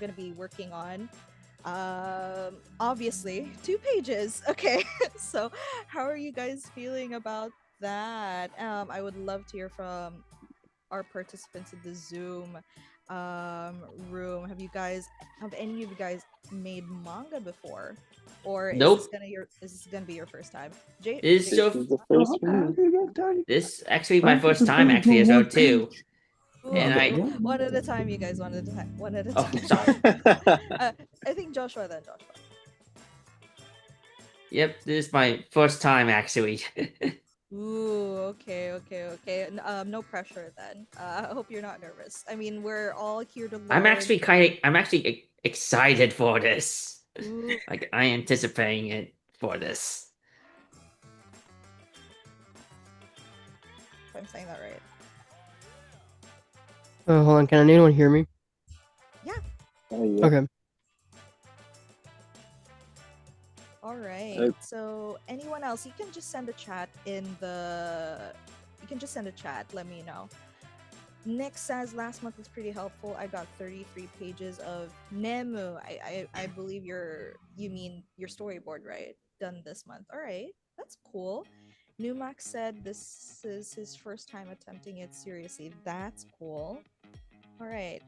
going to be working on. Obviously, 2 pages. Okay. So, how are you guys feeling about that? I would love to hear from our participants in the Zoom room. Have any of you guys made manga before? Or Nope. is this gonna be your first time? Jay, This is Jay, This so. is the first for me. This actually my Why did first the time page actually on as well one too. page? ooh, And okay, I. one at a time, you guys. One at a Oh, time. sorry. I think Joshua then. Joshua. Yep, this is my first time actually. Ooh, okay. No pressure then. I hope you're not nervous. I mean, we're all here to learn. I'm actually excited for this. Ooh, Like I anticipating it for this. if I'm saying that right. Hold on, can anyone hear me? Yeah. Yeah. Okay. All right. So anyone else, you can just send a chat in the. You can just send a chat. Let me know. Nick says last month was pretty helpful. I got 33 pages of Nemu. I believe you mean your storyboard, right? Done this month. All right, that's cool. Numax said this is his first time attempting it seriously. That's cool. All right.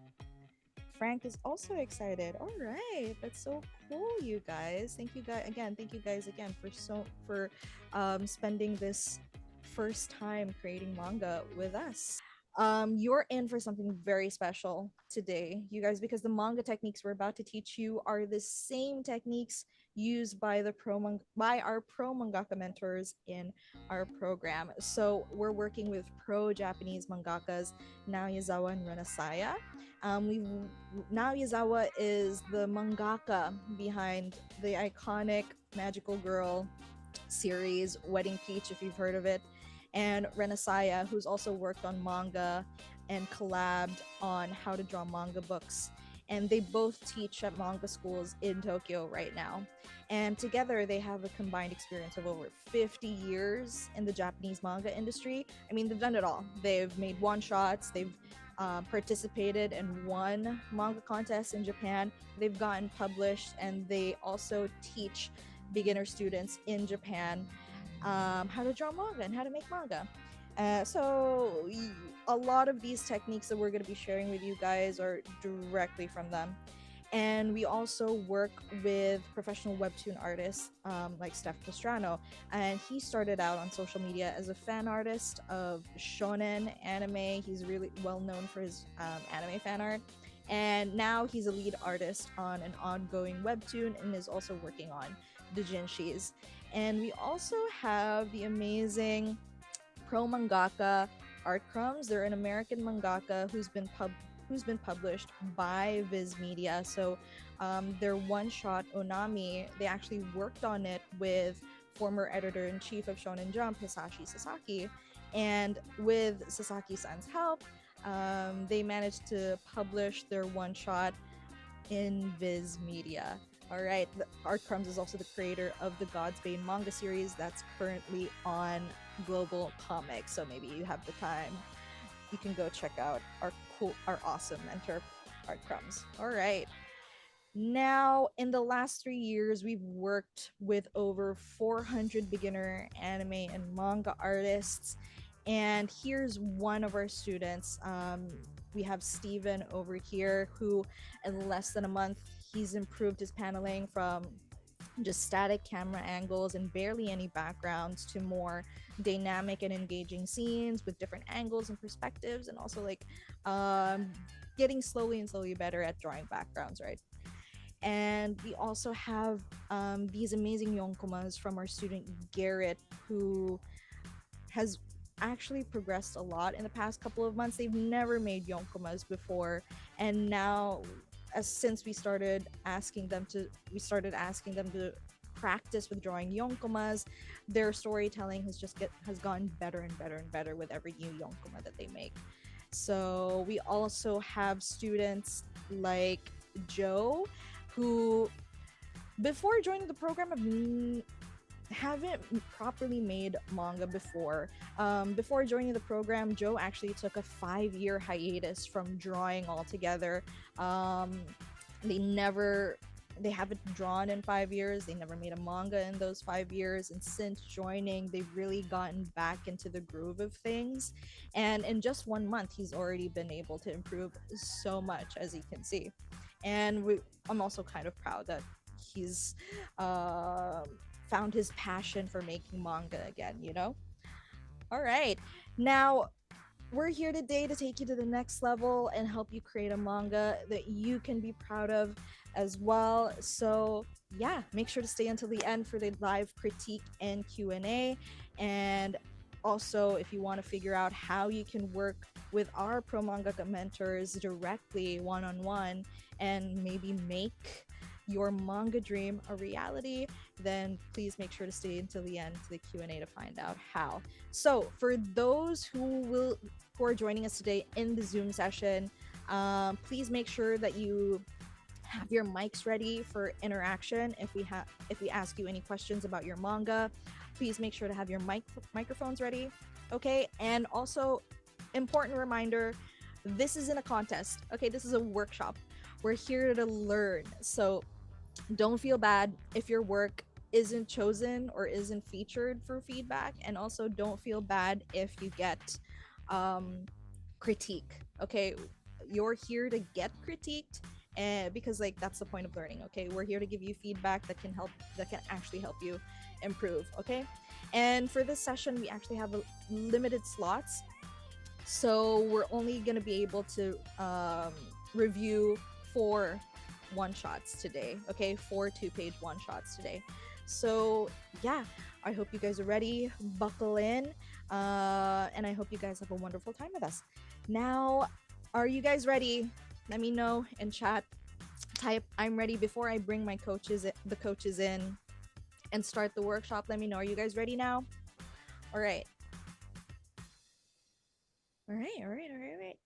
Frank is also excited. All right, that's so cool, you guys. Thank you guys again. Thank you guys again for spending this first time creating manga with us. You're in for something very special today, you guys, because the manga techniques we're about to teach you are the same techniques used by by our pro mangaka mentors in our program. So we're working with pro Japanese mangakas Naoyazawa and Renasaya. We Naoyazawa is the mangaka behind the iconic Magical Girl series Wedding Peach, if you've heard of it, and Renasaya, who's also worked on manga and collabed on how to draw manga books. And they both teach at manga schools in Tokyo right now. And together they have a combined experience of over 50 years in the Japanese manga industry. I mean, they've done it all. They've made one shots, they've participated and won manga contests in Japan. They've gotten published, and they also teach beginner students in Japan how to draw manga and how to make manga. A lot of these techniques that we're going to be sharing with you guys are directly from them. And we also work with professional webtoon artists like Steph Pastrano. And he started out on social media as a fan artist of shonen anime. He's really well known for his anime fan art. And now he's a lead artist on an ongoing webtoon and is also working on the Jinshis. And we also have the amazing pro mangaka Art Crumbs. They're an American mangaka who's been published by Viz Media. So their one shot Onami, they actually worked on it with former editor in chief of Shonen Jump, Hisashi Sasaki. And with Sasaki-san's help, they managed to publish their one shot in Viz Media. All right, Art Crumbs is also the creator of the God's Bane manga series that's currently on Global Comics. So maybe you have the time, you can go check out our awesome mentor, Art Crumbs. All right. Now, in the last 3 years, we've worked with over 400 beginner anime and manga artists. And here's one of our students. We have Steven over here, who in less than a month, he's improved his paneling from just static camera angles and barely any backgrounds to more dynamic and engaging scenes with different angles and perspectives, and also like getting slowly and slowly better at drawing backgrounds, right? And we also have these amazing yonkomas from our student Garrett, who has actually progressed a lot in the past couple of months. They've never made yonkomas before, and now, since we started asking them to practice with drawing yonkomas, their storytelling has gotten better and better and better with every new yonkoma that they make. So we also have students like Joe, who before joining the program haven't properly made manga before. Before joining the program, Joe actually took a 5-year hiatus from drawing altogether. They never they haven't drawn in 5 years. They never made a manga in those 5 years. And since joining, they've really gotten back into the groove of things. And in just 1 month, he's already been able to improve so much, as you can see. And I'm also kind of proud that he's um found his passion for making manga again, you know? All right. Now, we're here today to take you to the next level and help you create a manga that you can be proud of as well. So, yeah, make sure to stay until the end for the live critique and Q&A. And also, if you want to figure out how you can work with our pro manga mentors directly one-on-one and maybe make your manga dream a reality, then please make sure to stay until the end to the Q&A to find out how. So, for those who are joining us today in the Zoom session, please make sure that you have your mics ready for interaction. If we ask you any questions about your manga, please make sure to have your microphones ready. Okay, and also important reminder: this isn't a contest. Okay, this is a workshop. We're here to learn. So don't feel bad if your work isn't chosen or isn't featured for feedback, and also don't feel bad if you get um critique. Okay, you're here to get critiqued, and because like that's the point of learning. Okay, we're here to give you feedback that can actually help you improve. Okay, and for this session we actually have a limited slots, so we're only going to be able to review 4 one shots today. Okay, 4 2-page one shots today. So yeah, I hope you guys are ready. Buckle in, and I hope you guys have a wonderful time with us. Now, are you guys ready? Let me know in chat. Type "I'm ready" before I bring the coaches in and start the workshop. Let me know. Are you guys ready now? All right. All right, all right, all right, all right.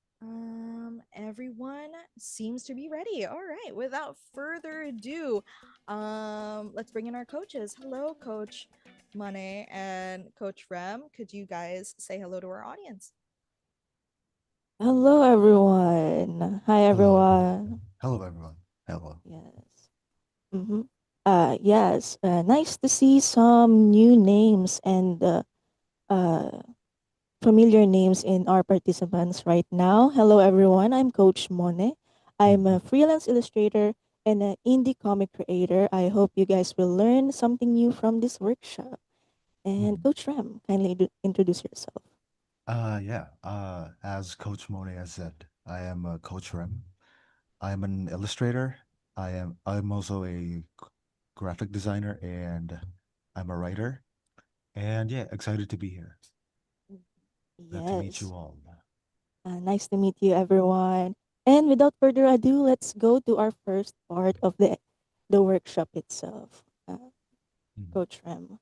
Everyone seems to be ready. All right, without further ado, let's bring in our coaches. Hello, Coach Money and Coach Rem. Could you guys say hello to our audience? Hello, everyone. Hi, Hello, everyone. everyone. Hello, everyone. Hello. Yes. Mm-hmm. Yes. Nice to see some new names and uh, familiar names in our participants right now. Hello, everyone. I'm Coach Mone. I'm Mhm. a freelance illustrator and an indie comic creator. I hope you guys will learn something new from this workshop. And Mhm. Coach Ram, kindly introduce yourself. Yeah. As Coach Mone has said, I am Coach Rem. I am an illustrator. I'm also a graphic designer and I'm a writer. And yeah, excited to be here. Glad to meet Yes. you all. Nice to meet you, everyone. And without further ado, let's go to our first part of the workshop itself. Mhm. Coach Rem.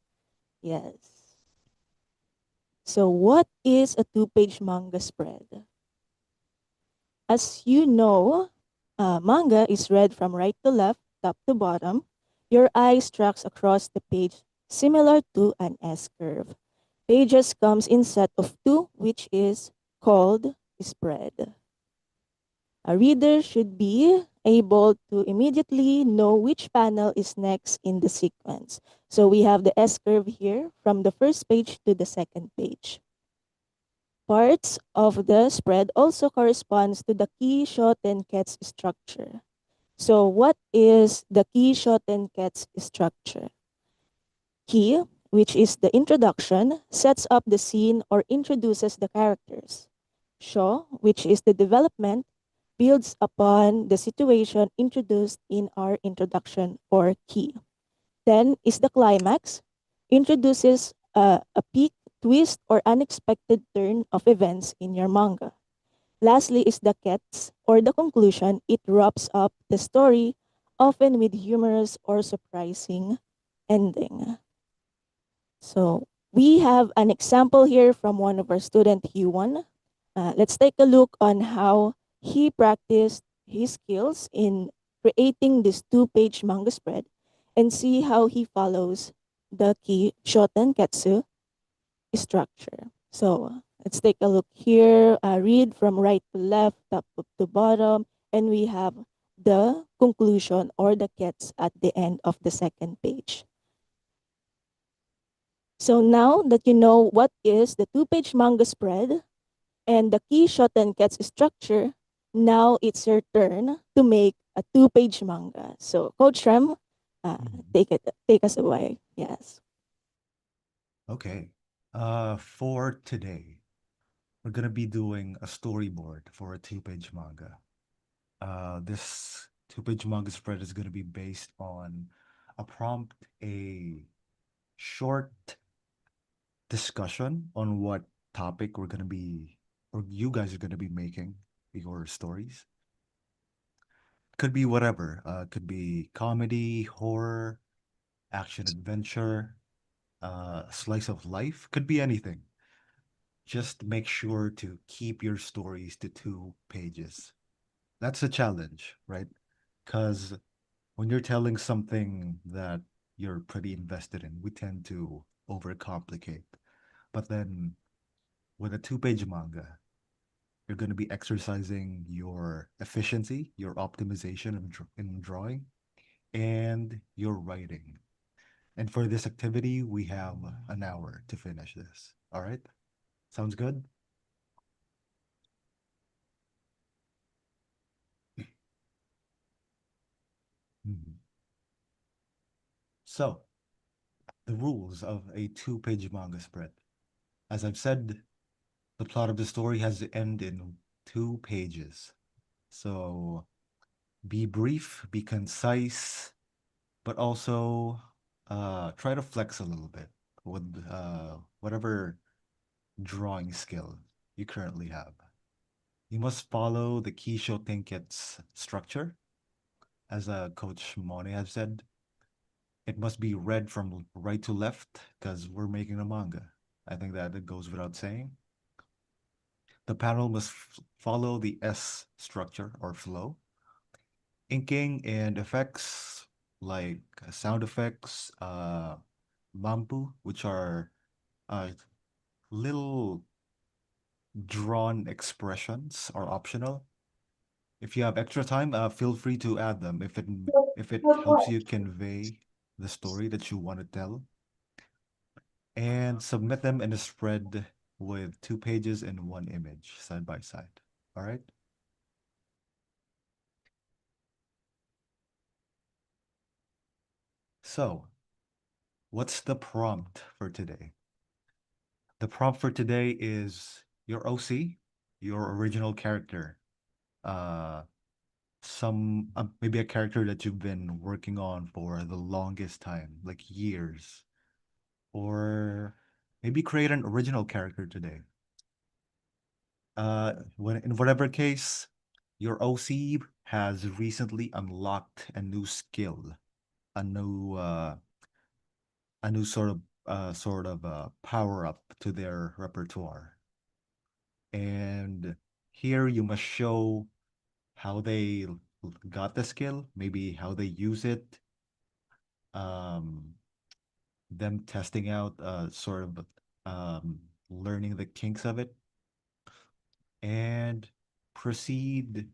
Yes. So, what is a two-page manga spread? As you know, manga is read from right to left, top to bottom. Your eyes tracks across the page, similar to an S curve. Pages comes in set of two, which is called spread. A reader should be able to immediately know which panel is next in the sequence. So we have the S curve here from the first page to the second page. Parts of the spread also corresponds to the key Shotenketsu structure. So what is the key Shotenketsu structure? Key, which is the introduction, sets up the scene or introduces the characters. Sho, which is the development, builds upon the situation introduced in our introduction or key. Then is the climax, introduces a peak, twist, or unexpected turn of events in your manga. Lastly is the kets, or the conclusion. It wraps up the story, often with humorous or surprising ending. So we have an example here from one of our student, Yuan. Let's take a look on how he practiced his skills in creating this two-page manga spread and see how he follows the key Shoten Ketsu structure. So let's take a look here. Read from right to left, top to bottom, and we have the conclusion or the gets at the end of the second page. So now that you know what is the two-page manga spread and the key shoten gets structure, now it's your turn to make a two-page manga. So Coach Rem, Mhm. take us away. Yes. Okay. For today, we're gonna be doing a storyboard for a two-page manga. This two-page manga spread is gonna be based on a prompt, a short discussion on what topic we're gonna be, or you guys are gonna be making your stories. Could be whatever. Could be comedy, horror, action adventure, slice of life. Could be anything. Just make sure to keep your stories to 2 pages. That's a challenge, right? Because when you're telling something that you're pretty invested in, we tend to overcomplicate. But then with a 2 page manga, you're going to be exercising your efficiency, your optimization in drawing, and your writing. And for this activity, we have an hour to finish this. All right? Sounds good? Mhm. So, the rules of a 2 page manga spread. As I've said, the plot of the story has to end in 2 pages. So, be brief, be concise, but also try to flex a little bit with whatever drawing skill you currently have. You must follow the Kisho Tenket's structure. As Coach Mone has said, it must be read from right to left because we're making a manga. I think that it goes without saying. The panel must follow the S structure or flow. Inking and effects like sound effects, mampu, which are uh, little drawn expressions, are optional. If you have extra time, feel free to add them if it helps you convey the story that you want to tell, and submit them in a spread with 2 pages and one image side by side. All right. So, what's the prompt for today? The prompt for today is your OC, your original character. Uh, maybe a character that you've been working on for the longest time, like years, or maybe create an original character today. When in whatever case, your OC has recently unlocked a new skill, a new uh, a new power up to their repertoire. And here you must show how they got the skill, maybe how they use it, um, them testing out, learning the kinks of it, and proceed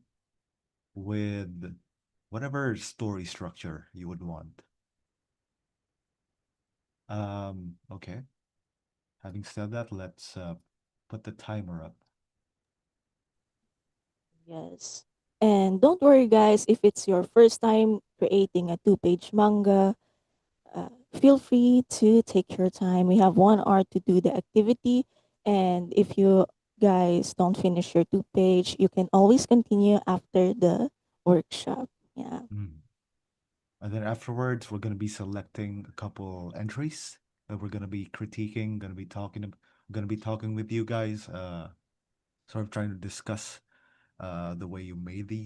with whatever story structure you would want. Okay. Having said that, let's put the timer up. Yes. And don't worry, guys, if it's your first time creating a two-page manga, feel free to take your time. We have 1 hour to do the activity. And if you guys don't finish your two-page, you can always continue after the workshop. Yeah. Mm. And then afterwards, we're going to be selecting a couple entries that we're going to be critiquing, going to be talking with you guys, sort of trying to discuss the way you made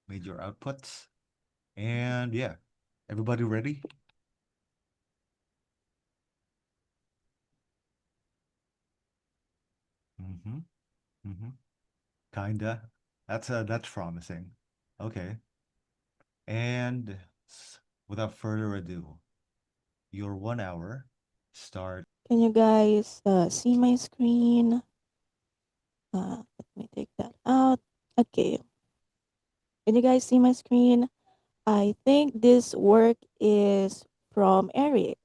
your outputs. And yeah, everybody ready? Mm-hmm. Mm-hmm. Kinda. That's promising. Okay. And without further ado, your 1 hour start. Can you guys see my screen? Let me take that out. Okay. Can you guys see my screen? I think this work is from Eric.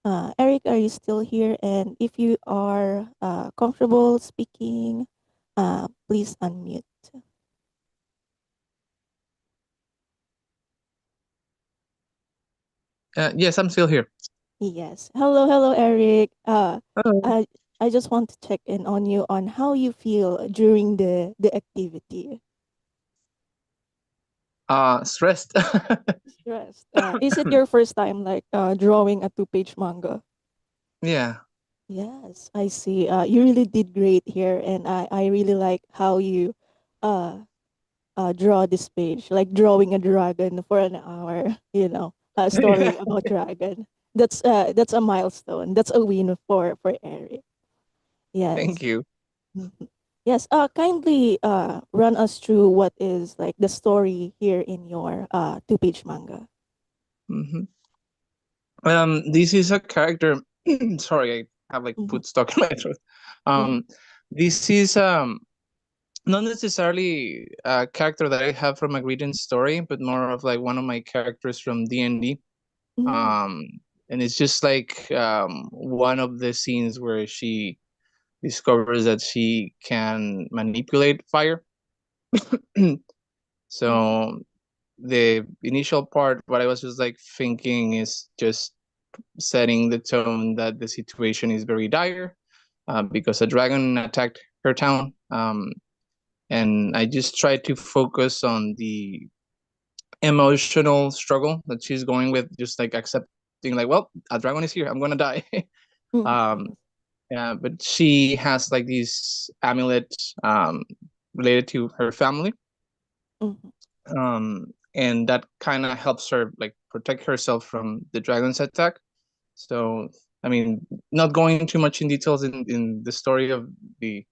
Eric, are you still here? And if you are comfortable speaking, please unmute. Yes, I'm still here. Yes. Hello, Eric. Hello. I just want to check in on you on how you feel during the activity. Stressed. Stressed. Is it your first time like drawing a two-page manga? Yeah. Yes, I see. You really did great here, and I really like how you uh draw this page, like drawing a dragon for an hour. You know, a story about dragon. That's a milestone. That's a win for Eric. Thank Yes. you. Mhm. Yes. Kindly run us through what is like the story here in your two-page manga. hmm This is a character. Sorry, I have like Mm-hmm. food stuck in my throat. Mm-hmm. Um, this is not necessarily a character that I have from a written story, but more of like one of my characters from D&D. Um, and it's just like one of the scenes where she discovers that she can manipulate fire. Mm-hmm. So the initial part, what I was just like thinking is just setting the tone that the situation is very dire because a dragon attacked her town. And I just tried to focus on the emotional struggle that she's going with, just like accepting, like, well, a dragon is here, I'm gonna die. um, Mm-hmm. yeah, but she has like this amulet um, related to her family, Mm-hmm. and that kind of helps her like protect herself from the dragon's attack. So I mean, not going too much in details in the story of the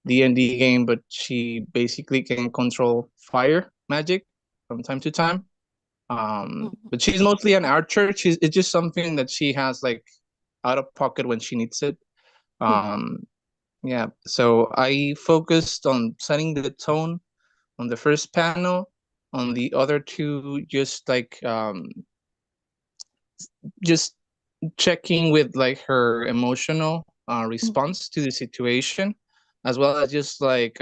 D&D game, but she basically can control fire magic from time to time. Mm-hmm. But she's mostly an archer. It's just something that she has like out of pocket when she needs it. Mm-hmm. um yeah, so I focused on setting the tone on the first panel. On the other two, just like just checking with like her emotional response to the situation, as well as just like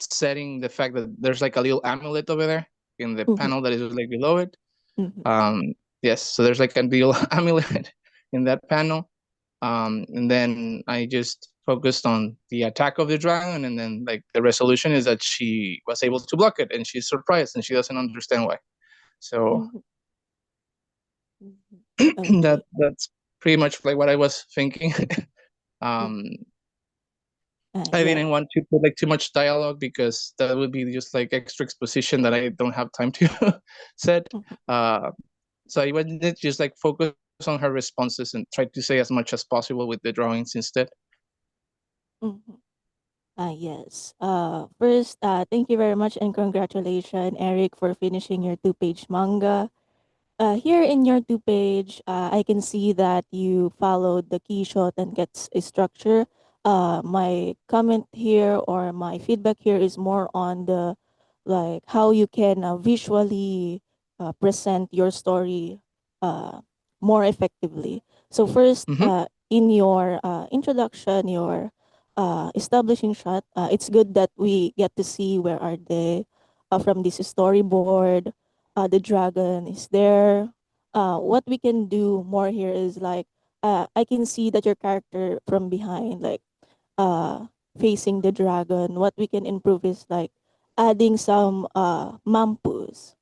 setting the fact that there's like a little amulet over there in the Mm-hmm. panel that is like below it. Mm-hmm. um yes, so there's like a little amulet in that panel. And then I just focused on the attack of the dragon, and then like the resolution is that she was able to block it, and she's surprised and she doesn't understand why. So Mm-hmm. Okay. that's pretty much like what I was thinking. Mm. um I Yeah. didn't want to put like too much dialogue because that would be just like extra exposition that I don't have time to set. Mhm, uh so I wanted to just like focus on her responses and try to say as much as possible with the drawings instead. mhm. Yes. First, thank you very much and congratulations, Eric, for finishing your two-page manga. Here in your two-page, I can see that you followed the key shot and gets a structure. My comment here or my feedback here is more on the like how you can visually present your story uh, more effectively. So first, Mm-hmm. in your introduction, your establishing shot, it's good that we get to see where are they from this storyboard. The dragon is there. What we can do more here is like I can see that your character from behind, like uh, facing the dragon. What we can improve is like adding some mampus.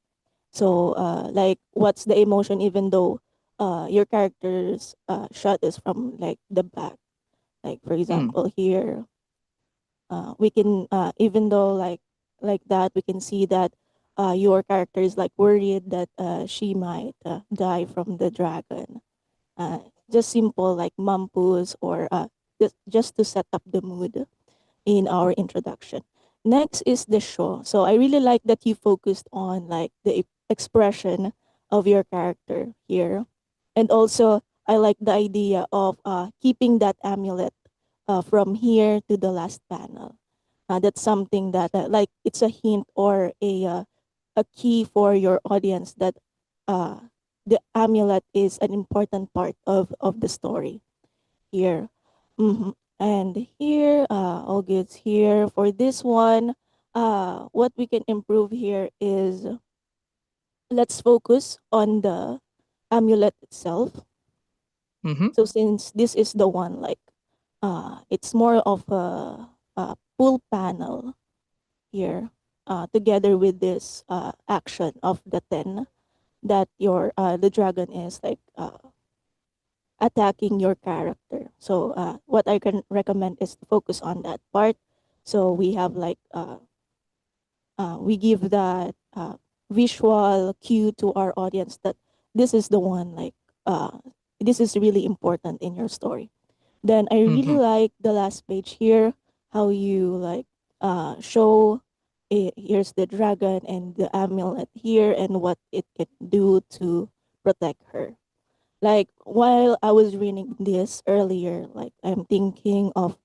So like what's the emotion even though your character's shot is from like the back. Like for Mm. example here, we can even though like that we can see that your character is like worried that she might die from the dragon. uh, just simple like mampus or just to set up the mood in our introduction. Next is the show. So I really like that you focused on like the expression of your character here. And also I like the idea of keeping that amulet from here to the last panel. That's something that like it's a hint or a a key for your audience that the amulet is an important part of the story here. And here, all goods here. For this one, what we can improve here is let's focus on the amulet itself. Mm-hmm. So since this is the one like it's more of a pull panel here, together with this action of the 10 that your the dragon is like attacking your character. So what I can recommend is to focus on that part. So we have like we give that visual cue to our audience that this is the one like this is really important in your story. Then I really Mm-hmm. like the last page here, how you like show here's the dragon and the amulet here and what it can do to protect her. Like while I was reading this earlier, like I'm thinking of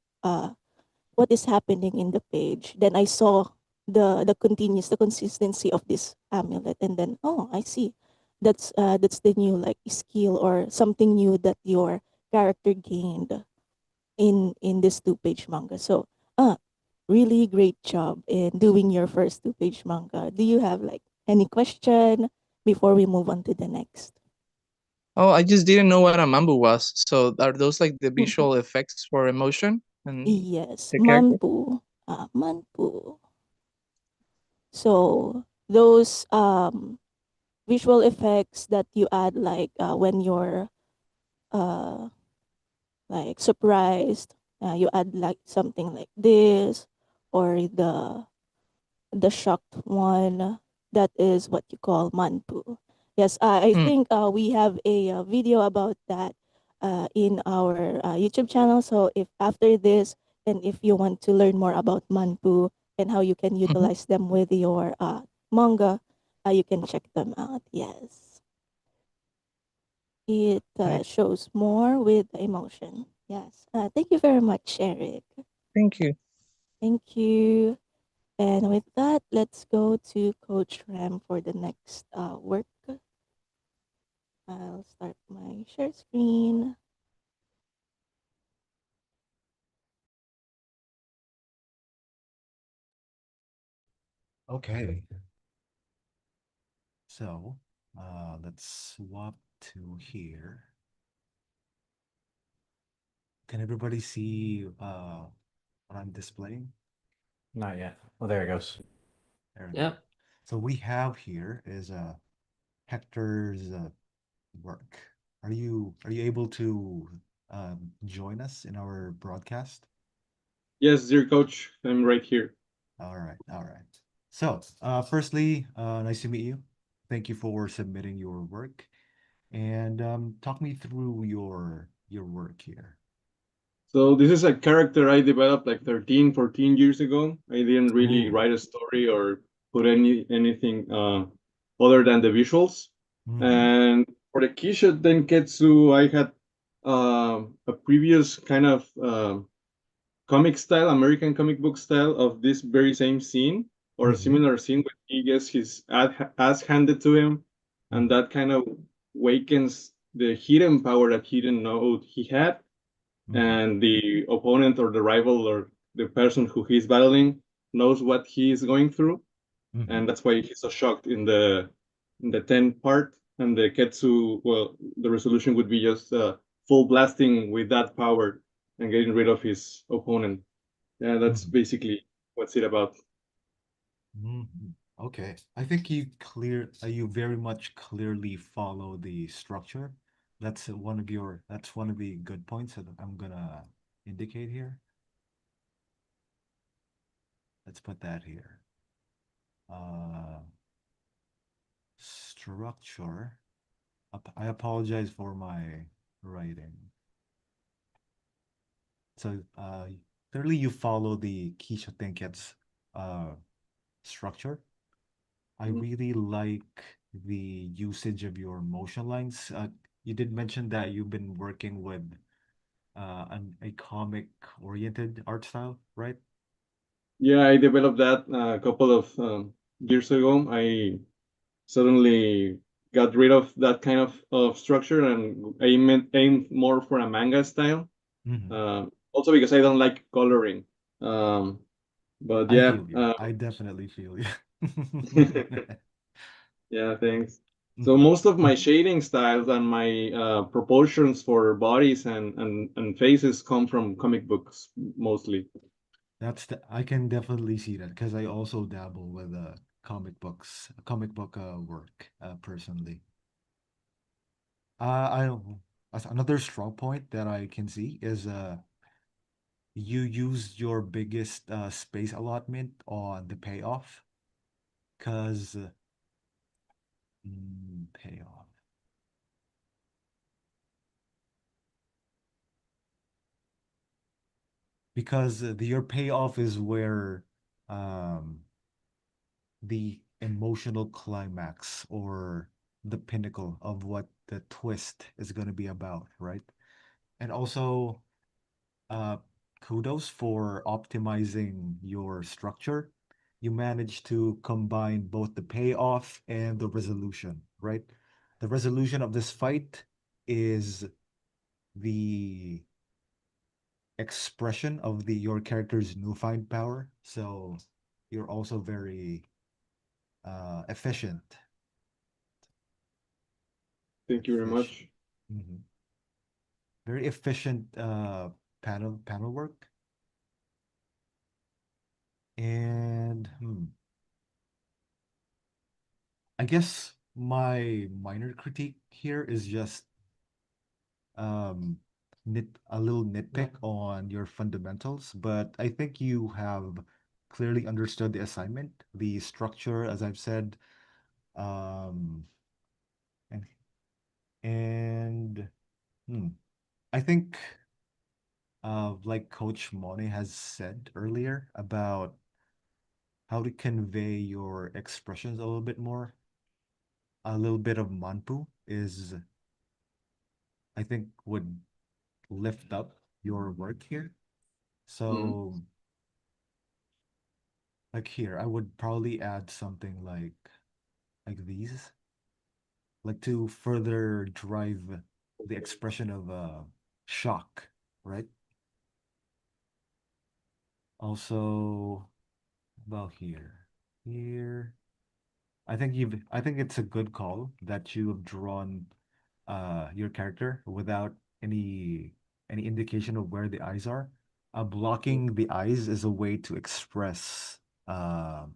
what is happening in the page. Then I saw the consistency of this amulet, and then oh, I see. That's the new like skill or something new that your character gained in this two-page manga. So really great job in doing your first two-page manga. Do you have like any question before we move on to the next? Oh, I just didn't know what a mambu was. So are those like the visual effects for emotion and Yes, the character? manpu. Manpu. So those visual effects that you add like when you're uh like surprised, you add like something like this or the shocked one. That is what you call manpu. Yes, I Mm. think we have a, video about that in our YouTube channel. So if after this, and if you want to learn more about manpu and how you can Mm-hmm. utilize them with your manga, you can check them out. Yes, it Right. shows more with the emotion. Yes, thank you very much, Eric. Thank you. Thank you. And with that, let's go to Coach Ram for the next work. I'll start my share screen. Okay. So, let's swap to here. Can everybody see what I'm displaying? Not yet. Oh, there it goes. There we go. Yep. So we have here is Hector's work. Are you able to join us in our broadcast? Yes, dear coach, I'm right here. All right, all right. So, firstly, nice to meet you. Thank you for submitting your work, and talk me through your work here. So this is a character I developed like 13, 14 years ago. I didn't really Ooh. write a story or put anything other than the visuals. Mm-hmm. And for the Kisha Denketsu, I had a previous kind of comic style, American comic book style of this very same scene or a Mm-hmm. similar scene where he gets his ass handed to him, and Mm-hmm. that kind of wakens the hidden power that he didn't know he had, Mm-hmm. and the opponent or the rival or the person who he's battling knows what he is going through, Mm-hmm. and that's why he's so shocked in the 10 part. And the Ketsu, well, the resolution would be just full blasting with that power and getting rid of his opponent. Yeah, that's Mm-hmm. basically what's it about. Mm-hmm. Okay, I think you very much clearly follow the structure. That's one of the good points that I'm gonna indicate here. Let's put that here. Uh, Structure. I apologize for my writing. So, clearly you follow the Keisha Tenket's uh structure. I Mhm. really like the usage of your motion lines. You did mention that you've been working with a comic-oriented art style, right? Yeah, I developed that a couple of years ago, I suddenly got rid of that kind of structure and aimed more for a manga style. Also because I don't like coloring. Um, but I yeah, feel you. I definitely feel you. yeah, thanks. So most of my shading styles and my proportions for bodies and faces come from comic books mostly. I can definitely see that because I also dabble with comic book work personally. I another strong point that I can see is you used your biggest space allotment on the payoff because payoff because your payoff is where um the emotional climax or the pinnacle of what the twist is going to be about, right? And also, uh, kudos for optimizing your structure. You managed to combine both the payoff and the resolution, right? The resolution of this fight is the expression of the your character's newfound power. So you're also very efficient. Thank you very Efficient. much. Mhm. Very efficient panel work. And I guess my minor critique here is just um a little nitpick on your fundamentals, but I think you have clearly understood the assignment, the structure, as I've said, um, and and hmm, I think like Coach Mone has said earlier about how to convey your expressions a little bit more. A little bit of manpu is, I think, would lift up your work here. Mhm. So, like here, I would probably add something like these, like to further drive the expression of shock, right? Also, about here. I think it's a good call that you have drawn your character without any indication of where the eyes are. Blocking the eyes is a way to express uh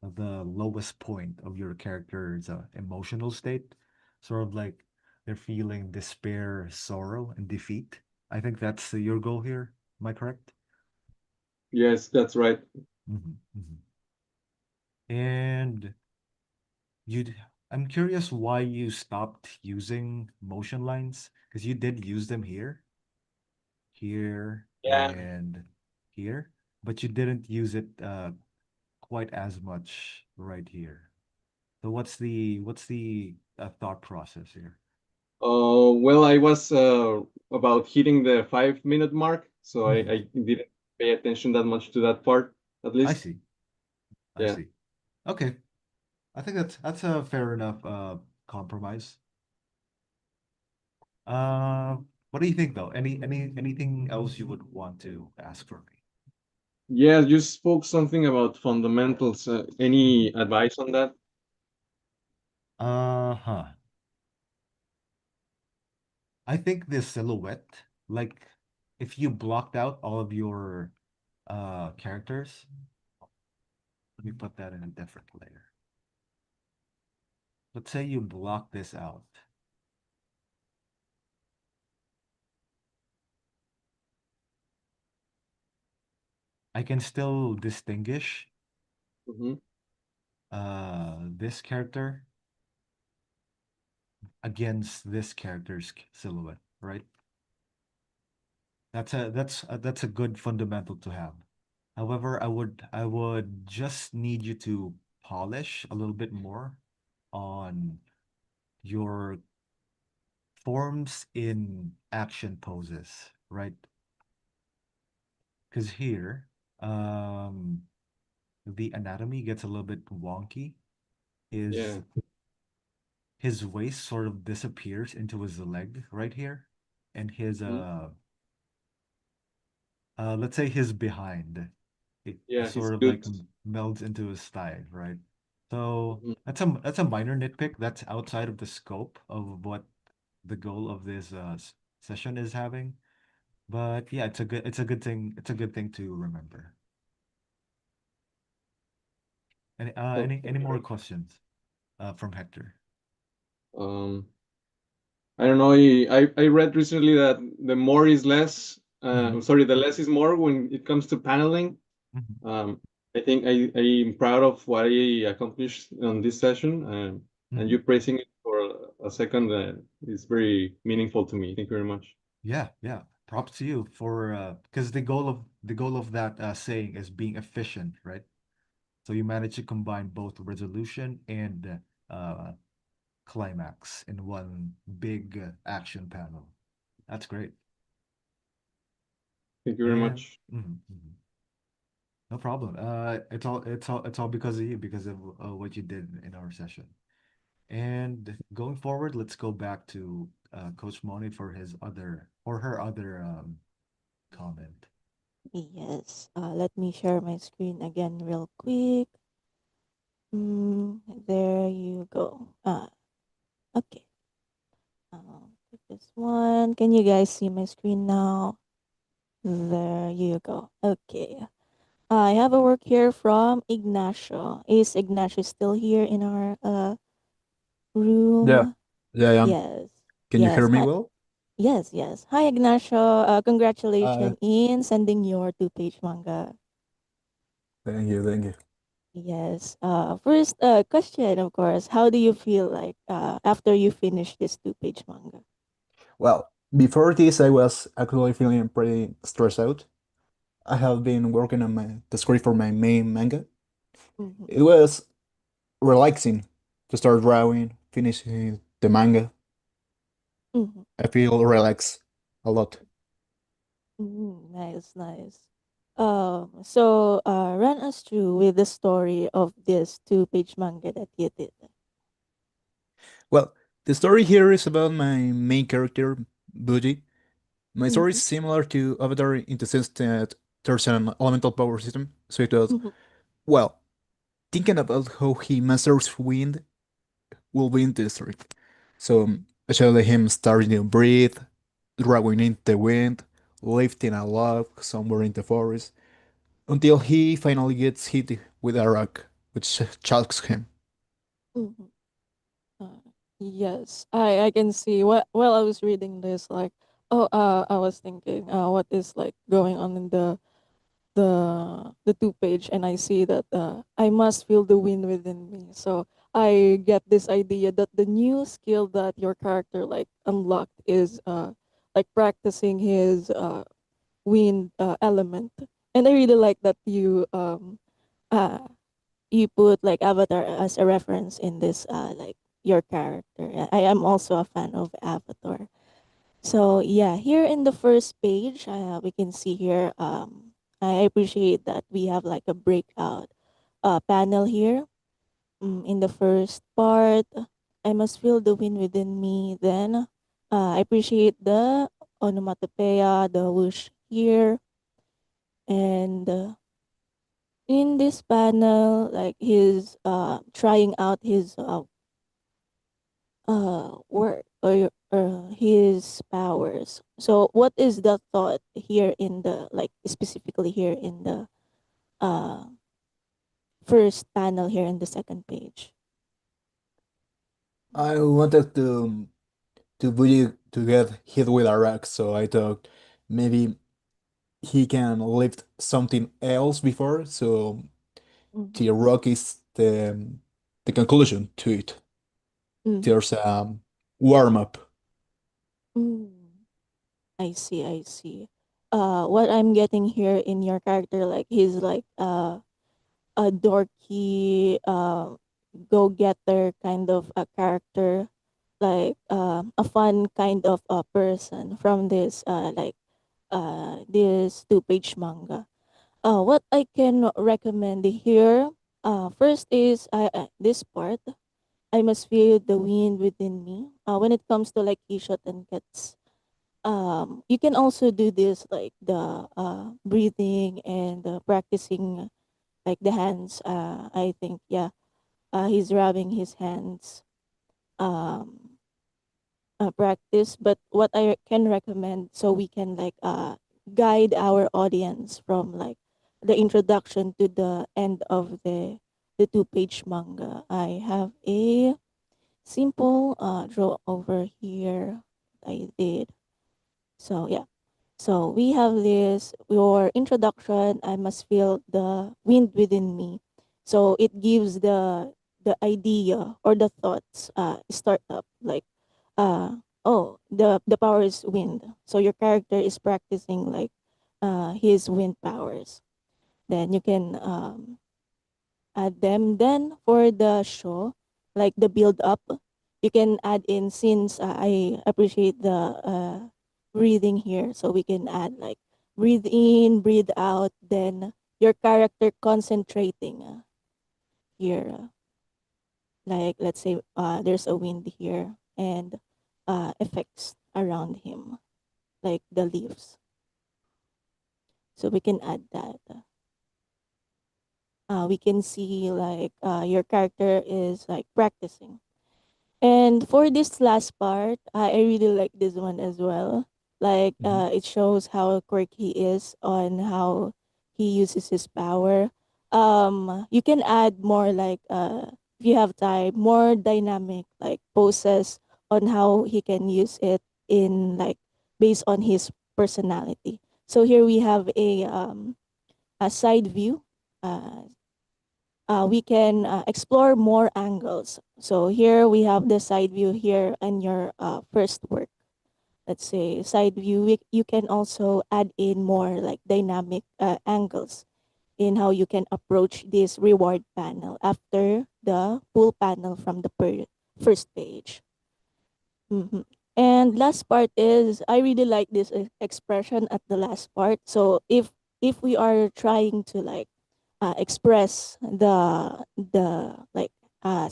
the lowest point of your character's emotional state, sort of like they're feeling despair, sorrow, and defeat. I think that's your goal here. Am I correct? Yes, that's right. Hmm. And you'd I'm curious why you stopped using motion lines because you did use them here, Yeah. and here, but you didn't use it quite as much right here. So what's the thought process here? Well, I was about hitting the 5 minute mark, so I, Mhm. I didn't pay attention that much to that part, at I least. see. I Yeah. see. Okay. I think that's a fair enough compromise. Uh, what do you think though? Anything else you would want to ask for me? Yeah, you spoke something about fundamentals. Any Mhm. advice on that? Uh-huh. I think this silhouette, like if you blocked out all of your characters, let me put that in a different layer. Let's say you block this out. I can still distinguish Hmm. this character against this character's silhouette, right? That's a good fundamental to have. However, I would just need you to polish a little bit more on your forms in action poses, right? Because here, um, the anatomy gets a little bit wonky. Yeah. His waist sort of disappears into his leg right here, and his Mhm. let's say his behind, it Yeah, his sort of like good. melds into his thigh, right? So Mhm. that's a minor nitpick. That's outside of the scope of what the goal of this session is having. But yeah, it's a good thing. It's a good thing to remember. Any more Okay. questions from Hector? Um, I don't know. I read recently that the more is less. Mhm. Sorry, the less is more when it comes to paneling. Mhm. Um, I think I'm proud of what I accomplished on this session, and Mhm. you praising it for a second is very meaningful to me. Thank you very much. Yeah, yeah. Props to you for because the goal of that saying is being efficient, right? So you manage to combine both resolution and climax in one big action panel. That's great. Thank you very And much. no problem. It's all because of you, because of what you did in our session. And going forward, let's go back to Coach Moni for his other or her other comment. Yes. Let me share my screen again real quick. There you go. Okay. This one. Can you guys see my screen now? There you go. Okay. I have a work here from Ignacio. Is Ignacio still here in our Yeah, room? yeah, I am. Yes. Can you hear Yes. me Hi. well? Yes, yes. Hi, Ignacio. Uh, Congratulations in sending your two-page manga. Thank you, thank you. Yes. First, question, of course. How do you feel like after you finish this two-page manga? Well, before this, I was actually feeling pretty stressed out. I have been working on the script for my main manga. Mm-hmm. It was relaxing to start drawing, finishing the manga. Mm-hmm. I feel relaxed a lot. Nice, nice. So run us through with the story of this two-page manga that you did. Well, the story here is about my main character, Buji. My story is Mm-hmm. similar to Avatar in the sense that there's an elemental power system. So it was, Mm-hmm. well, thinking about how he masters wind will be interesting. So especially him starting to breathe, drawing in the wind, lifting a log somewhere in the forest, until he finally gets hit with a rock, which chokes him. Mm-hmm. Uh, yes, I can see. What while I was reading this, like, I was thinking, what is like going on in the two page, and I see that I must feel the wind within me. So I get this idea that the new skill that your character like unlocked is like practicing his wind element, and I really like that uh you put like Avatar as a reference in this like your character. I am also a fan of Avatar. So yeah, here in the first page, we can see here. I appreciate that we have like a breakout panel here. In the first part, I must feel the wind within me. Then, I appreciate the onomatopoeia, the whoosh here, and in this panel, like he's trying out his work or his powers. So what is the thought here in the like specifically here in the uh first panel here in the second page? I wanted to really to get hit with a rock, so I thought maybe he can lift something else before, so Mm-hmm. the rock is the conclusion to it. Mm-hmm. There's a warm up. Mm. I see, I see. What I'm getting here in your character, like he's like a dorky, go getter kind of a character, like a fun kind of a person from this this two page manga. What I can recommend here, first is this part. I must feel the wind within me. When it comes to like Kishot and Cats, you can also do this like the breathing and practicing like the hands. I think yeah, he's rubbing his hands. Um, practice, but what I can recommend so we can like guide our audience from like the introduction to the end of the two-page manga. I have a simple draw over here I did. So yeah. So we have this your introduction. I must feel the wind within me. So it gives the idea or the thoughts start up like oh the power is wind. So your character is practicing like his wind powers. Then you can add them. Then for the show, like the build up, you can add in since I appreciate the breathing here. So we can add like breathe in, breathe out, then your character concentrating here. Like let's say there's a wind here and effects around him, like the leaves. So we can add that. We can see like your character is like practicing. And for this last part, I really like this one as well. Like Mhm. it shows how quirky he is on how he uses his power. You can add more like if you have time, more dynamic like poses on how he can use it in like based on his personality. So here we have a side view. We can explore more angles. So here we have the side view here in your first work. Let's say side view, you can also add in more like dynamic angles in how you can approach this reward panel after the pull panel from the first page. Mhm. And last part is I really like this expression at the last part. So if we are trying to like express the like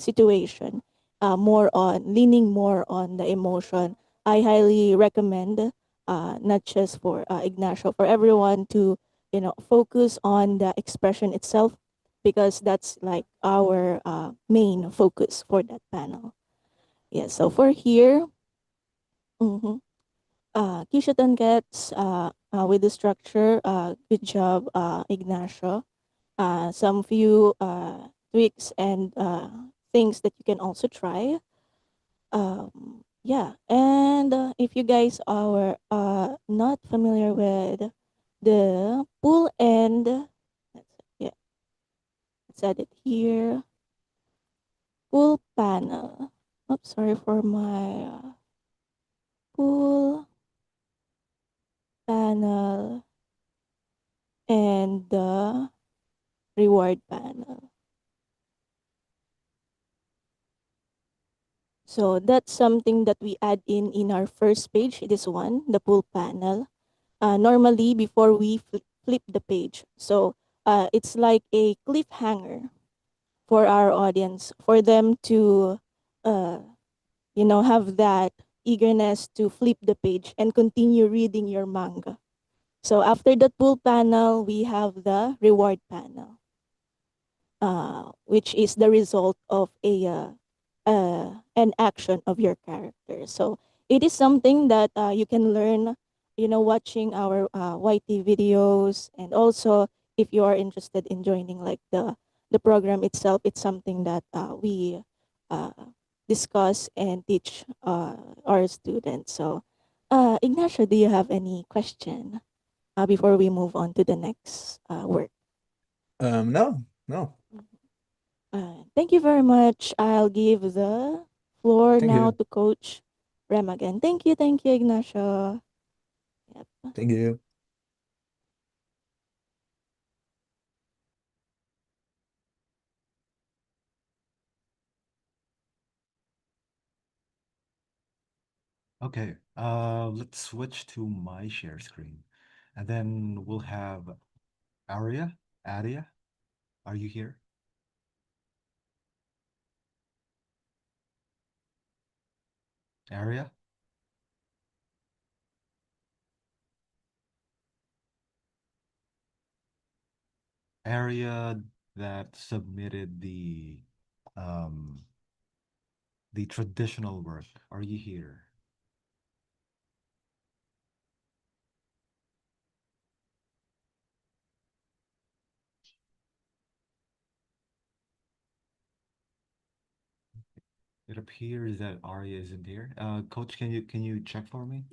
situation more on leaning more on the emotion, I highly recommend not just for Ignacio, for everyone to focus on the expression itself because that's like our main focus for that panel. Yeah, so for here, mm-hmm, Kishatan gets with the structure, good job, Ignacio. Some few tweaks and things that you can also try. Yeah, and if you guys are not familiar with the pull end, yeah, let's add it here. Pull panel. Oops, sorry for my pull panel and the reward panel. So that's something that we add in our first page. This one, the pull panel. Normally, before we flip the page, so it's like a cliffhanger for our audience, for them to, uh, have that eagerness to flip the page and continue reading your manga. So after the pull panel, we have the reward panel, which is the result of an action of your character. So it is something that you can learn, watching our YT videos, and also if you are interested in joining like the program itself, it's something that we uh, discuss and teach our students. So, Ignacio, do you have any question before we move on to the next work? No, no. Thank you very much. I'll give the floor Thank now you. to Coach Rem again. Thank you, Ignacio. Yep. Thank you. Okay, let's switch to my share screen, and then we'll have Aria, are you here? Aria? Area that submitted um the traditional work. Are you here? It appears that Arya isn't here. Coach, can you check for me?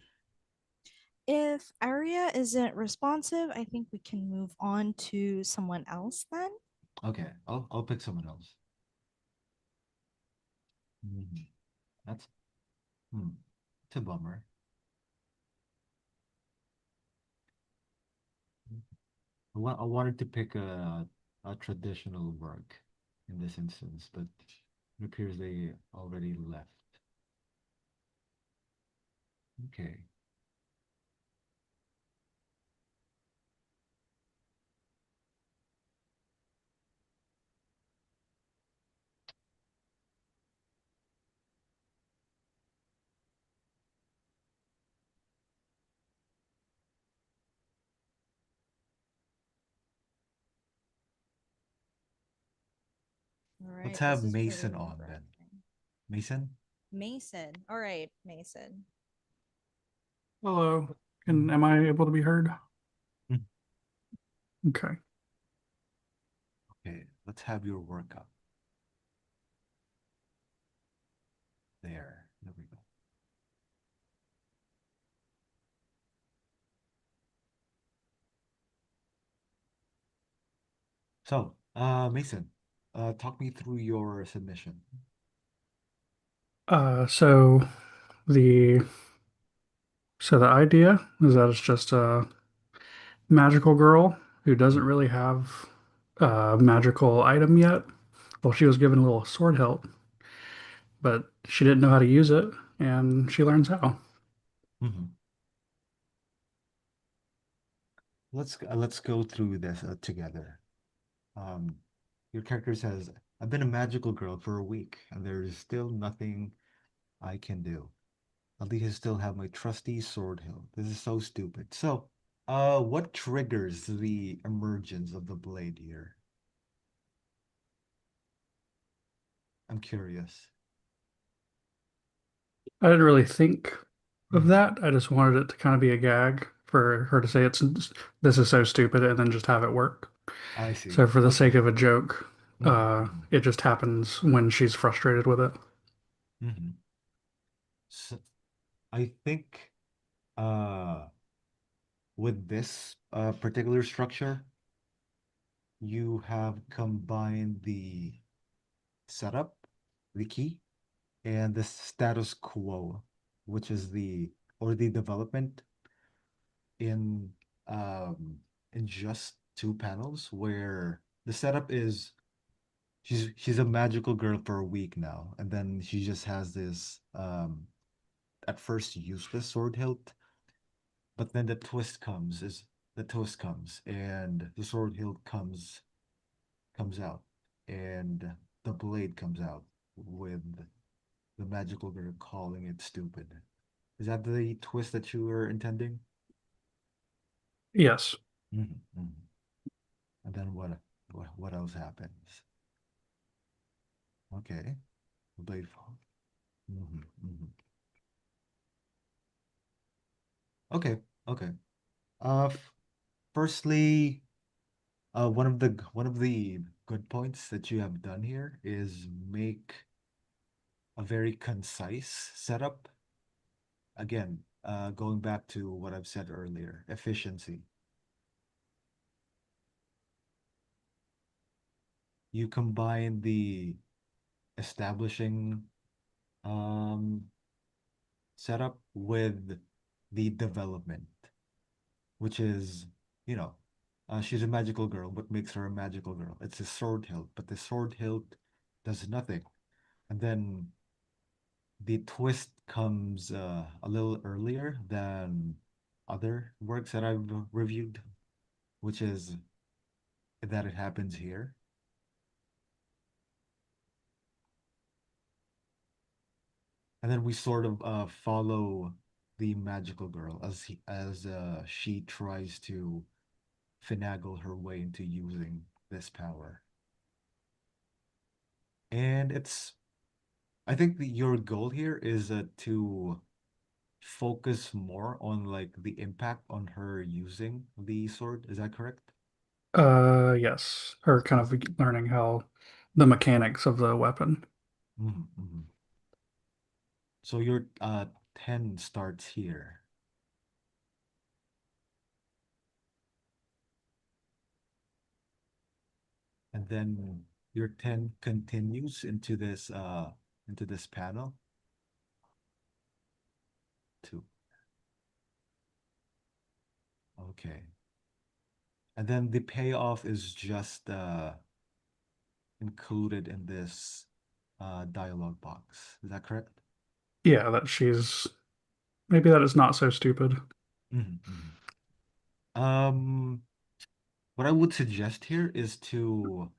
If Aria isn't responsive, I think we can move on to someone else then. Okay, I'll pick someone else. Mhm. That's hmm, it's a bummer. I wanted to pick a traditional work in this instance, but it appears they already left. Okay. All right, Let's this have is pretty Mason on then. nerve-wracking. Mason? Mason. All right, Mason. Hello. Am I able to be heard? Mm. Okay. Okay, let's have your work up. There we go. So, Mason, talk me through your submission. So the the idea is that it's just a magical girl who doesn't really have a magical item yet. Well, she was given a little sword hilt, but she didn't know how to use it, and she learns how. Mhm. Let's go through this together. Um, your character says, "I've been a magical girl for a week, and there is still nothing I can do. At least I still have my trusty sword hilt. This is so stupid." So, what triggers the emergence of the blade here? I'm curious. I didn't really think of Mhm. that. I just wanted it to kind of be a gag for her to say this is so stupid and then just have it work. I see. So for the Okay. sake of a joke, Mhm. it just happens when she's frustrated with it. Mhm. So, I think uh, with this particular structure, you have combined the setup, the key, and the status quo, which is the development in um in just two panels where the setup is she's a magical girl for a week now, and then she just has this at first useless sword hilt, but then the twist comes and the sword hilt comes out and the blade comes out with the magical girl calling it stupid. Is that the twist that you were intending? Yes. Mhm. And then what else happens? Okay, the blade fall. Hmm. Okay, okay. Firstly, one of the good points that you have done here is make a very concise setup. Again, going back to what I've said earlier, efficiency. You combine the establishing um, setup with the development, which is, you know, she's a magical girl. What makes her a magical girl? It's a sword hilt, but the sword hilt does nothing. And then the twist comes a little earlier than other works that I've reviewed, which is that it happens here. And then we sort of follow the magical girl as she tries to finagle her way into using this power. And I think your goal here is to focus more on like the impact on her using the sword. Is that correct? Yes. Her kind of learning how the mechanics of the weapon. Mm-hmm. So your 10 starts here. And then your 10 continues into this panel. 2. Okay. And then the payoff is just included in this dialogue box. Is that correct? Yeah, that she's maybe that is not so stupid. Mm-hmm. What I would suggest here is to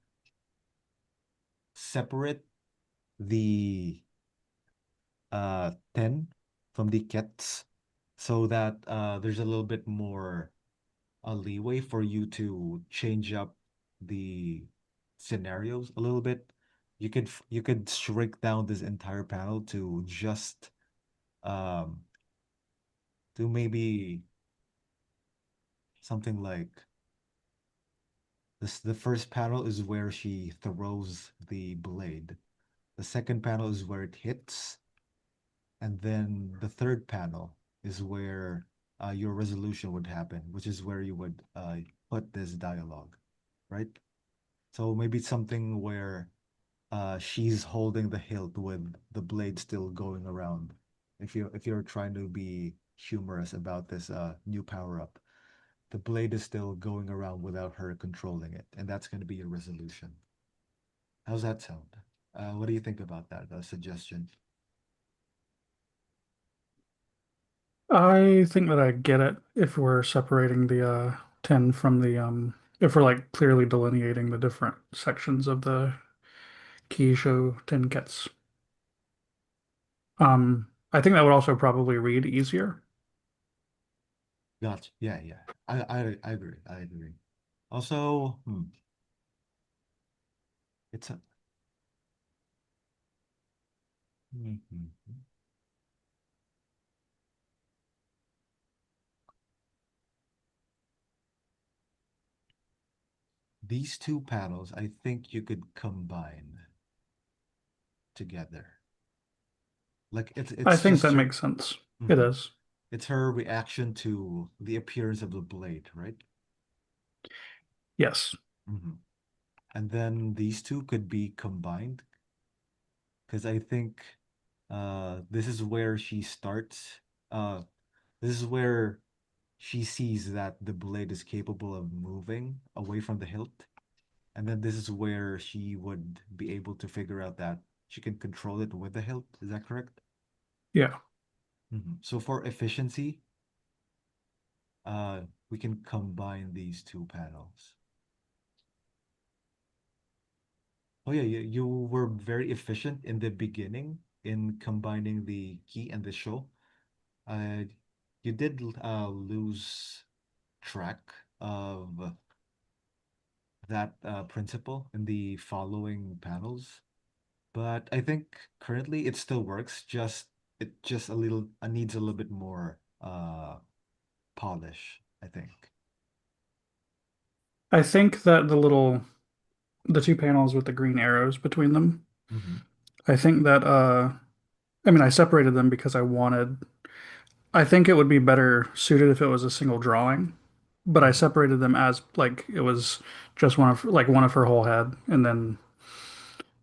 separate the 10 from the kets so that there's a little bit more leeway for you to change up the scenarios a little bit. You could shrink down this entire panel to just um to maybe something like this. The first panel is where she throws the blade. The second panel is where it hits, and then the third panel is where your resolution would happen, which is where you would put this dialogue, right? So maybe something where she's holding the hilt with the blade still going around. If you're trying to be humorous about this new power up, the blade is still going around without her controlling it, and that's going to be your resolution. How's that sound? What do you think about that suggestion? I think that I get it if we're separating the 10 from the if we're like clearly delineating the different sections of the Keisho Tenketsu. I think that would also probably read easier. Gotcha. Yeah, yeah. I agree. I agree. Also, it's a mhm. These two panels, I think you could combine together. Like I it's think just that her. makes sense. It Mhm. is. It's her reaction to the appearance of the blade, right? Yes. Hmm. And then these two could be combined because I think this is where she starts. This is where she sees that the blade is capable of moving away from the hilt. And then this is where she would be able to figure out that she can control it with the hilt. Is that correct? Yeah. So for efficiency, uh, we can combine these two panels. Oh yeah, you were very efficient in the beginning in combining the key and the show. Uh, you did lose track of that principle in the following panels, but I think currently it still works. It just a little needs a little bit more polish, I think. I think that the two panels with the green arrows between them, Mm-hmm. I think that I mean I separated them because I think it would be better suited if it was a single drawing, but I Mm-hmm. separated them as like it was just one of her whole head, and then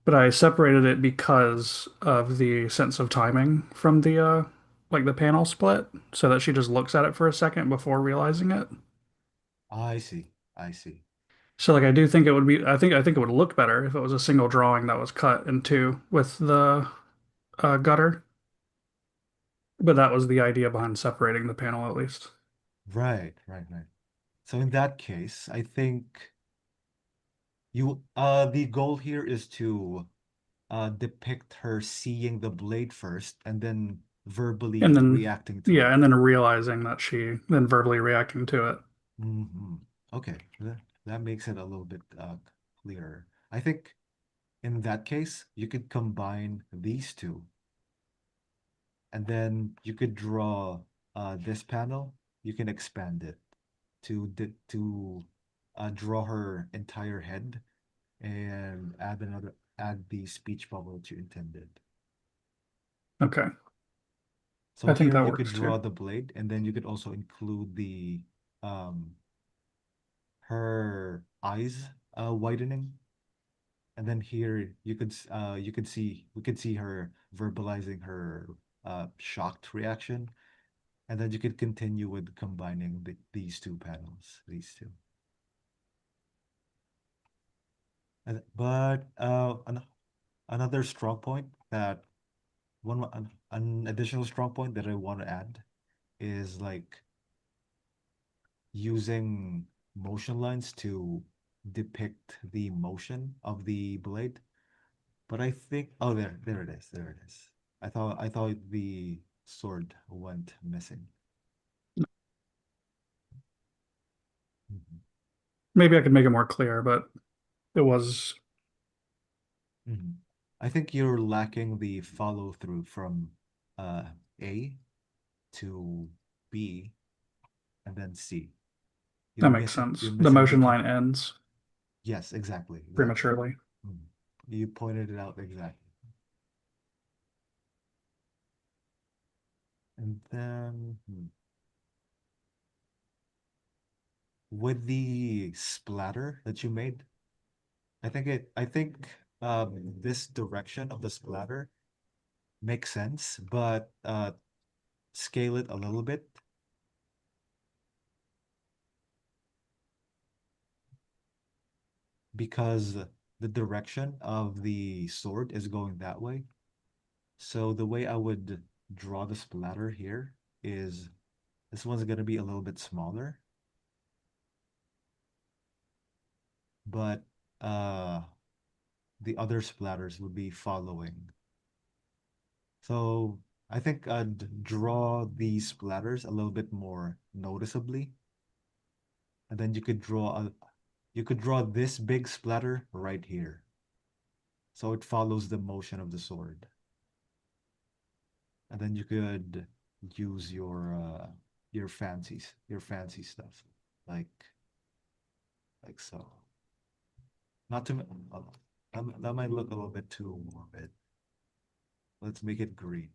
but I separated it because of the sense of timing from the like the panel split, so that she just looks at it for a second before realizing it. I see. I see. So like I do think it would be I think it would look better if it was a single drawing that was cut in two with the gutter, but that was the idea behind separating the panel at least. Right, right, right. So in that case, I think The goal here is to depict her seeing the blade first and then verbally And then, reacting to yeah, it. and then realizing that she then verbally reacting to it. Okay, that makes it a little bit clearer. I think in that case, you could combine these two, and then you could draw this panel. You can expand it to draw her entire head and add the speech bubble that you intended. Okay. So I think here that you could works draw too. the blade, and then you could also include the her eyes widening, and then here you could see we could see her verbalizing her shocked reaction, and then you could continue with combining these two panels, these two. But another strong point that an additional strong point that I want to add is like using motion lines to depict the motion of the blade. But I think, oh, there it is, there it is. I thought the sword went missing. Mhm. Maybe I could make it more clear, but it was Mhm. I think you're lacking the follow through from A to B and then C. that makes You're sense. The missing motion line ends yes, exactly. prematurely. You pointed it out exactly. And then with the splatter that you made, I think this direction of the splatter makes sense, but scale it a little bit because the direction of the sword is going that way. So the way I would draw the splatter here is this one's gonna be a little bit smaller, but the other splatters would be following. So I think I'd draw these splatters a little bit more noticeably. And then you could draw this big splatter right here. So it follows the motion of the sword. And then you could use your your fancy stuff. Like like so. Not to that might look a little bit too morbid. Let's make it green.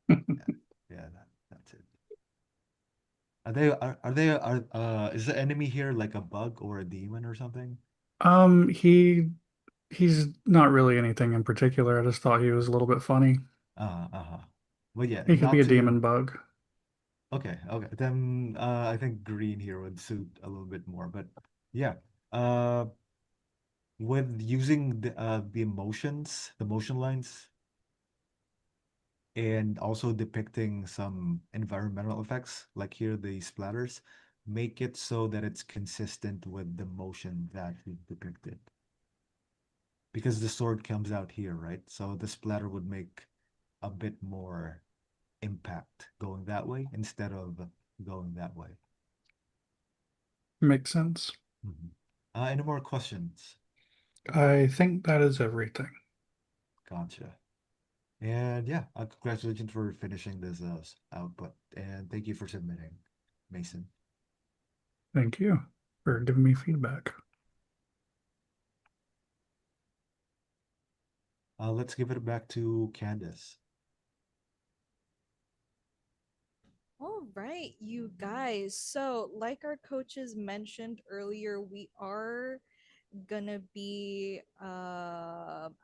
Yeah, that's it. Is the enemy here like a bug or a demon or something? Um, he he's not really anything in particular. I just thought he was a little bit funny. Uh-huh. But yeah, He could be not a to demon bug. okay. Then I think green here would suit a little bit more. But yeah, with using the emotions, the motion lines, and also depicting some environmental effects, like here the splatters, make it so that it's consistent with the motion that we depicted. Because the sword comes out here, right? So the splatter would make a bit more impact going that way instead of going that way. Makes sense. Any more questions? I think that is everything. Gotcha. And yeah, congratulations for finishing this output, and thank you for submitting, Mason. Thank you for giving me feedback. Let's give it back to Candace. All right, you guys. So, like our coaches mentioned earlier, we are gonna be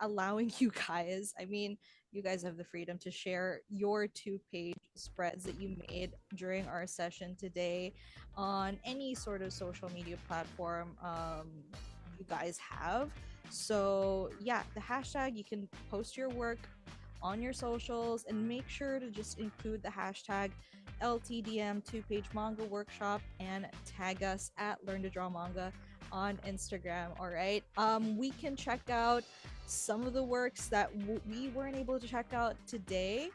allowing you guys, I mean, you guys have the freedom to share your 2-page spreads that you made during our session today on any sort of social media platform you guys have. So yeah, the hashtag, you can post your work on your socials and make sure to just include the hashtag LTDM 2-page manga workshop and tag us at Learn to Draw Manga on Instagram. All right. We can check out some of the works that we weren't able to check out today,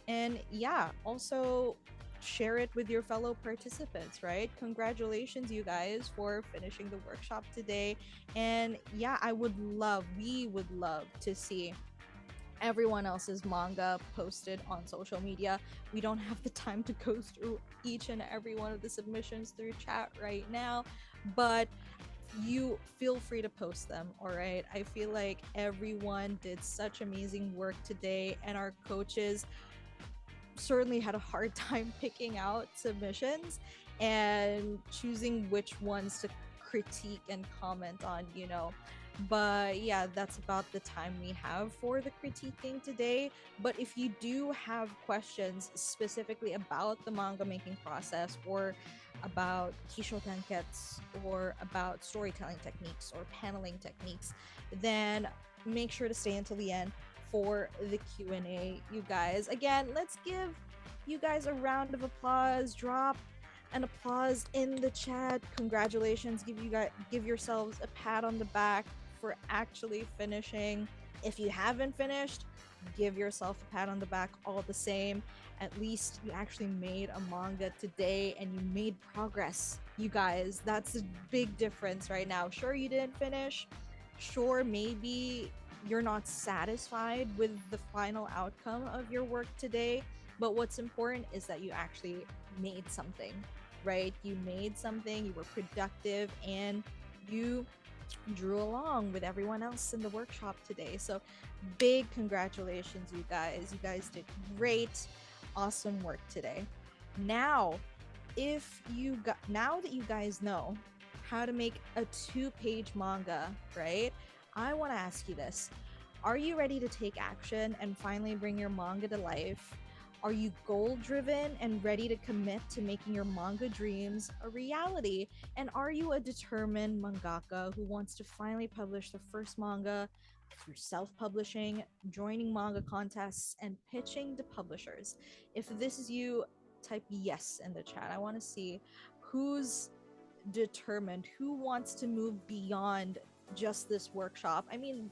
and yeah, also share it with your fellow participants, right? Congratulations, you guys, for finishing the workshop today. And yeah, we would love to see everyone else's manga posted on social media. We don't have the time to go through each and every one of the submissions through chat right now, but you feel free to post them. All right, I feel like everyone did such amazing work today, and our coaches certainly had a hard time picking out submissions and choosing which ones to critique and comment on, but yeah, that's about the time we have for the critiquing today. But if you do have questions specifically about the manga making process, or about kisho tenkets, or about storytelling techniques or paneling techniques, then make sure to stay until the end for the Q&A, you guys. Again, let's give you guys a round of applause. Drop an applause in the chat. Congratulations. Give yourselves a pat on the back for actually finishing. If you haven't finished, give yourself a pat on the back all the same. At least you actually made a manga today and you made progress, you guys. That's a big difference right now. Sure, you didn't finish. Sure, maybe you're not satisfied with the final outcome of your work today, but what's important is that you actually made something, right? You made something, you were productive, and you drew along with everyone else in the workshop today. So big congratulations, you guys. You guys did great. Awesome work today. Now, now that you guys know how to make a 2-page manga, right? I want to ask you this. Are you ready to take action and finally bring your manga to life? Are you goal-driven and ready to commit to making your manga dreams a reality? And are you a determined mangaka who wants to finally publish the first manga through self-publishing, joining manga contests, and pitching to publishers? If this is you, type yes in the chat. I want to see who's determined, who wants to move beyond just this workshop. I mean,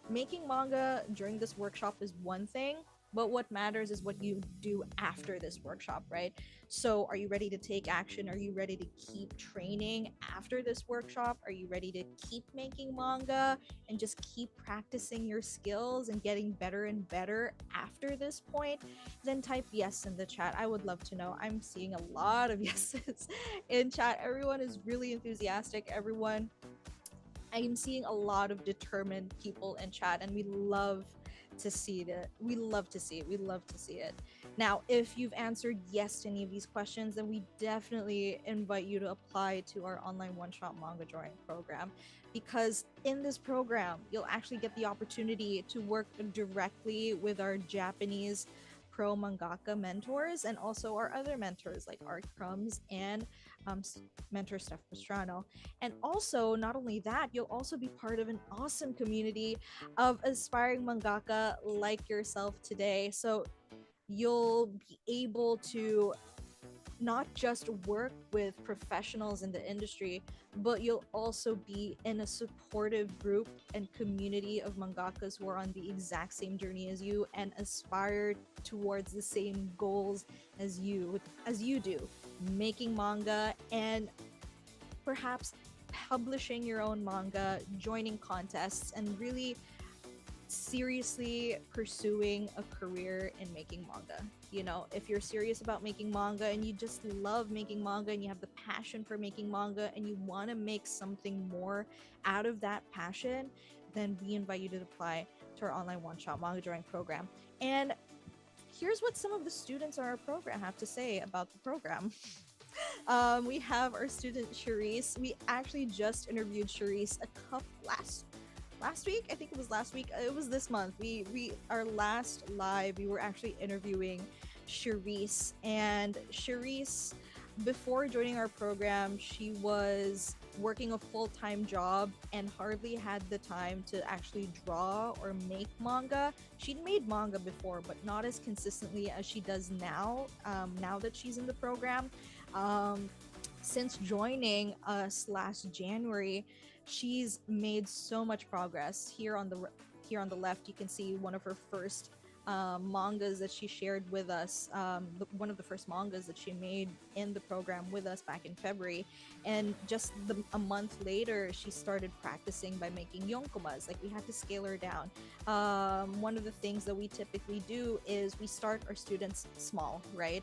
making manga during this workshop is one thing, but what matters is what you do after this workshop, right? So are you ready to take action? Are you ready to keep training after this workshop? Are you ready to keep making manga and just keep practicing your skills and getting better and better after this point? Then type yes in the chat. I would love to know. I'm seeing a lot of yeses in chat. Everyone is really enthusiastic. I'm seeing a lot of determined people in chat, and we love to see it. We love to see it. Now, if you've answered yes to any of these questions, then we definitely invite you to apply to our online one-shot manga drawing program, because in this program, you'll actually get the opportunity to work directly with our Japanese pro mangaka mentors and also our other mentors like Art Crumbs and mentor Steph Pastrano. And also, not only that, you'll also be part of an awesome community of aspiring mangaka like yourself today. So you'll be able to not just work with professionals in the industry, but you'll also be in a supportive group and community of mangakas who are on the exact same journey as you and aspire towards the same goals as you do, making manga and perhaps publishing your own manga, joining contests, and really seriously pursuing a career in making manga. If you're serious about making manga and you just love making manga and you have the passion for making manga and you want to make something more out of that passion, then we invite you to apply to our online one-shot manga drawing program. And here's what some of the students on our program have to say about the program. We have our student Charisse. We actually just interviewed Charisse last week. I think it was last week. It was this month. Our last live, we were actually interviewing Charisse, and Charisse, before joining our program, she was working a full-time job and hardly had the time to actually draw or make manga. She'd made manga before, but not as consistently as she does now, now that she's in the program. since joining us last January, she's made so much progress. Here on the left, you can see one of her first mangas that she shared with us. One of the first mangas that she made in the program with us back in February, and just a month later, she started practicing by making yonkomas. Like, we had to scale her down. One of the things that we typically do is we start our students small, right?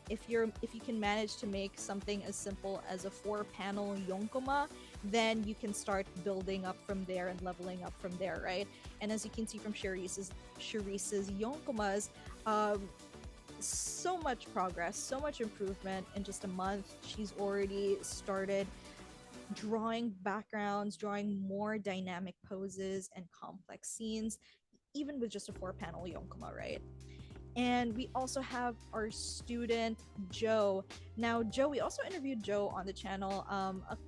If you can manage to make something as simple as a 4-panel yonkoma, then you can start building up from there and leveling up from there, right? And as you can see from Sharice's yonkomas, so much progress, so much improvement in just a month. She's already started drawing backgrounds, drawing more dynamic poses and complex scenes, even with just a 4-panel yonkoma, right? And we also have our student Joe. Now, Joe, we also interviewed Joe on the channel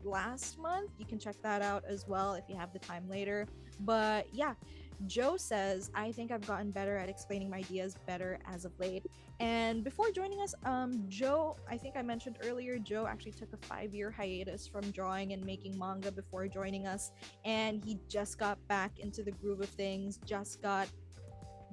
last month. You can check that out as well if you have the time later. But yeah, Joe says, I think I've gotten better at explaining my ideas better as of late. And before joining us, Joe, I think I mentioned earlier, Joe actually took a 5-year hiatus from drawing and making manga before joining us. And he just got back into the groove of things, just got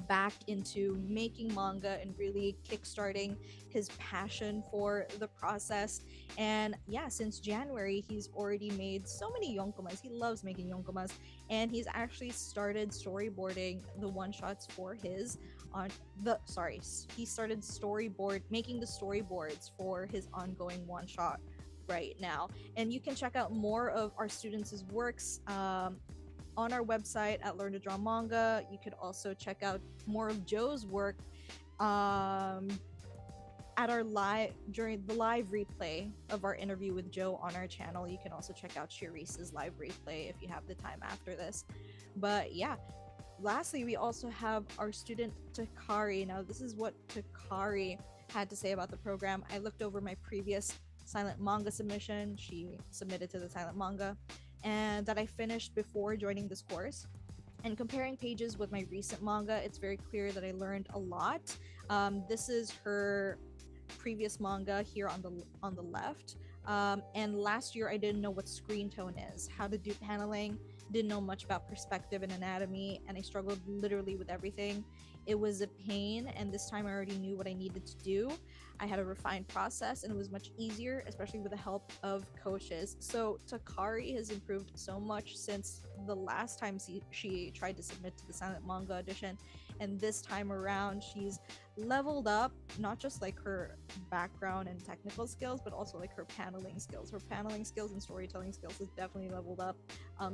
back into making manga and really kickstarting his passion for the process. And yeah, since January, he's already made so many yonkomas. He loves making yonkomas, and he's actually started storyboarding the one-shots for his he started making the storyboards for his ongoing one-shot right now. And you can check out more of our students' works on our website at Learn to Draw Manga. You could also check out more of Joe's work at our during the live replay of our interview with Joe on our channel. You can also check out Sharice's live replay if you have the time after this. But yeah, lastly, we also have our student Takari. Now, this is what Takari had to say about the program. I looked over my previous silent manga submission she submitted to the silent manga, and that I finished before joining this course. And comparing pages with my recent manga, it's very clear that I learned a lot. This is her previous manga here on the left. And last year I didn't know what screen tone is, how to do paneling, didn't know much about perspective and anatomy, and I struggled literally with everything. It was a pain, and this time I already knew what I needed to do. I had a refined process, and it was much easier, especially with the help of coaches. So Takari has improved so much since the last time she tried to submit to the silent manga audition, and this time around she's leveled up, not just like her background and technical skills, but also like her paneling skills. Her paneling skills and storytelling skills has definitely leveled up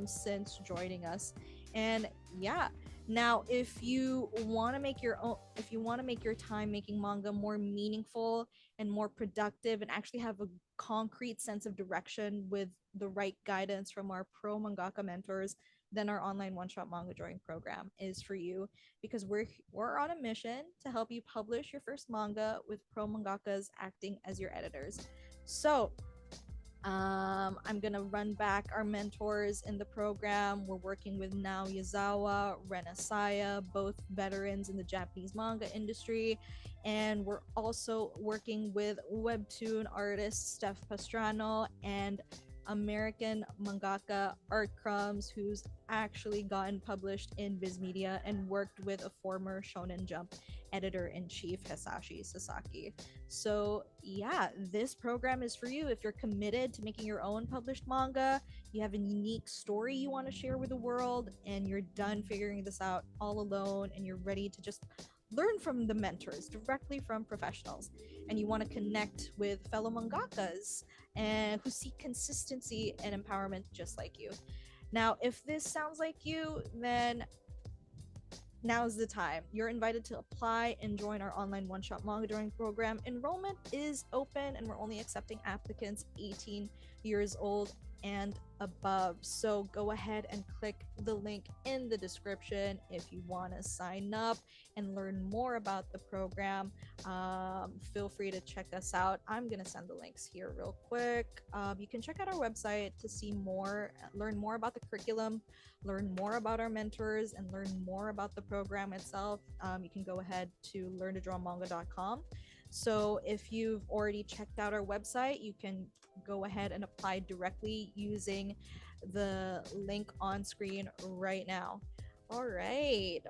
since joining us. And yeah, now if you want to make your time making manga more meaningful and more productive, and actually have a concrete sense of direction with the right guidance from our pro mangaka mentors, then our online one-shot manga drawing program is for you, because we're on a mission to help you publish your first manga with pro mangakas acting as your editors. So I'm gonna run back our mentors in the program. We're working with Nao Yazawa, Ren Asaya, both veterans in the Japanese manga industry, and we're also working with webtoon artist Steph Pastrano and American mangaka Art Crumbs, who's actually gotten published in Viz Media and worked with a former Shonen Jump editor-in-chief, Hisashi Sasaki. So yeah, this program is for you if you're committed to making your own published manga, you have a unique story you want to share with the world, and you're done figuring this out all alone, and you're ready to just learn from the mentors directly from professionals, and you want to connect with fellow mangakas and who seek consistency and empowerment just like you. Now, if this sounds like you, then now's the time. You're invited to apply and join our online one-shot manga drawing program. Enrollment is open, and we're only accepting applicants 18 years old and above. So go ahead and click the link in the description if you want to sign up and learn more about the program. Feel free to check us out. I'm gonna send the links here real quick. You can check out our website to see more, learn more about the curriculum, learn more about our mentors, and learn more about the program itself. You can go ahead to learntodrawmanga.com. So if you've already checked out our website, you can go ahead and apply directly using the link on screen right now. All right.